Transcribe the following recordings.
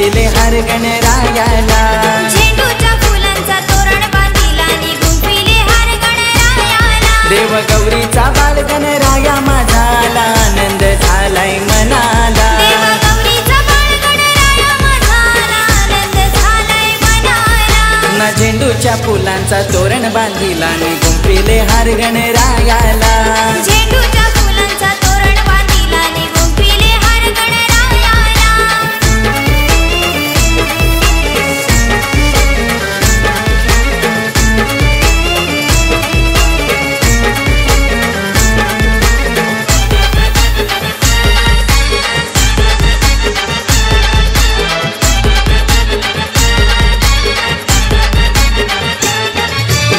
गुंफिले हार गणरायाला झेंडूच्या फुलांचा तोरण बांधिला आणि गुंफिले हार गणरायाला देव गौरीचा बाल गणराया माझा आला आनंद झालाय मनाला देव गौरीचा बाळ गणराया माझा आला आनंद झालाय मनाला ना झेंडूच्या फुलांचा तोरण बांधिला आणि गुंफिले हार गणरायाला झेंडूच्या फुलांचा तोरण बांधिला आणि गुंफिले हार गणरायाला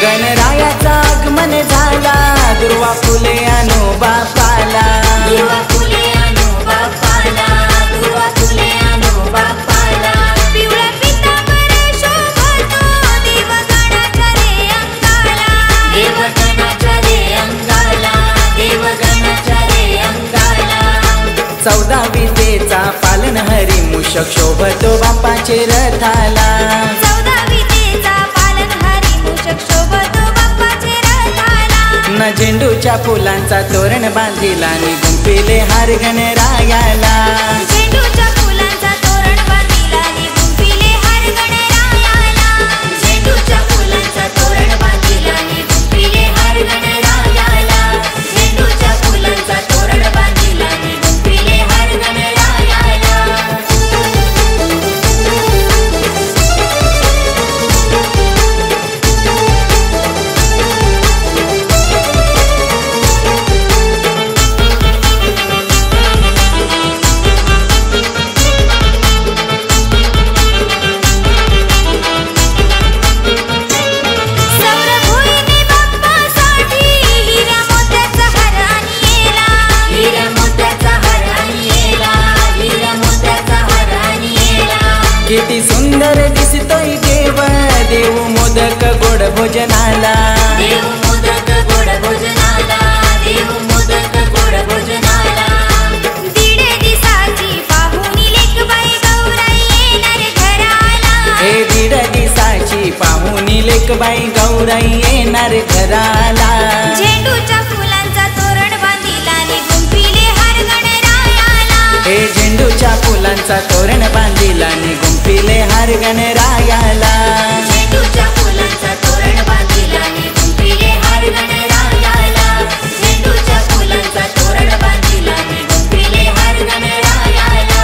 गणरायाचा आगमन झाला दुर्वा फुले आणो बापाला दुर्वा फुले आणो बापाला दुर्वा फुले आणो बापाला पिवळा पितांबर शोभतो देवगणाच्या रे अंगाला देवगणाच्या रे अंगाला देवगणाच्या रे अंगाला 14 विजेचा पालन हरी मूषक शोभतो बापाचे रथाला 14 विजेचा पालन हरी मूषक शोभतो बाप्पाचे रथाला न झेंडूच्या फुलांचा तोरण बांधिला आणि गुंफिले हार गणरायाला झेंडूच्या फुलांचा तोरण बांधिला आणि गुंफिले हार गणरायाला झेंडूच्या फुलांचा तोरण बांधिला आणि गुंफिले हार गणरायाला झेंडूच्या फुलांचा तोरण बांधिला आणि गुंफिले हार गणरायाला सौरभूईने बाप्पासाठी हिऱ्या मोत्याचा हार आणलेला हिऱ्या मोत्याचा हार आणलेला हिऱ्या मोत्याचा हार आणलेला किती सुंदर दिसतोय देव देव मोदक गोड भोजनाला देव मोदक गोड भोजनाला देव मोदक गोड भोजनाला दीड दिसाची पाहुणी लेकबाई गौराई येणार घराला हे दीड दिसाची पाहुणी लेकबाई गौराई येणार घराला झेंडूच्या फुलांचा तोरण बांधिला आणि गुंफिले हार गणरायाला हे झेंडूच्या फुलांचा तोरण बांधिला आणि गुंफिले हार गणरायाला झेंडूच्या फुलांचा तोरण बांधिला आणि गुंफिले हार गणरायाला झेंडूच्या फुलांचा तोरण बांधिला आणि गुंफिले हार गणरायाला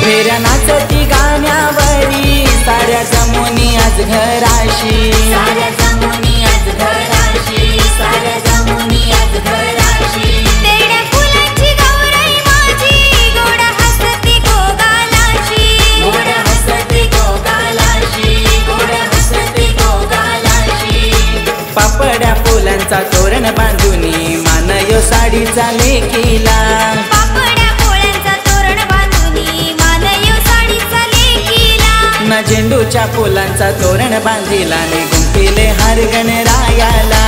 फेऱ्या नाचती गाण्यावरी साऱ्या जमुनी आज घराशी साऱ्या जमुनी आज घराशी साऱ्या जमुनी आज घराशी तेड्या फुलांची गौराई माझी गोड हसती गोगालाशी गोड हसती गोगालाशी गोड हसती गोगालाशी पापड्या फुलांचा तोरण बांधुनी मानयो साडीचा लेकीला पापड्या पोळ्यांचा तोरण बांधुनी मानयो साडीचा लेकीला न झेंडूच्या फुलांचा तोरण बांधिला आणि गुंफिले हार गणरायाला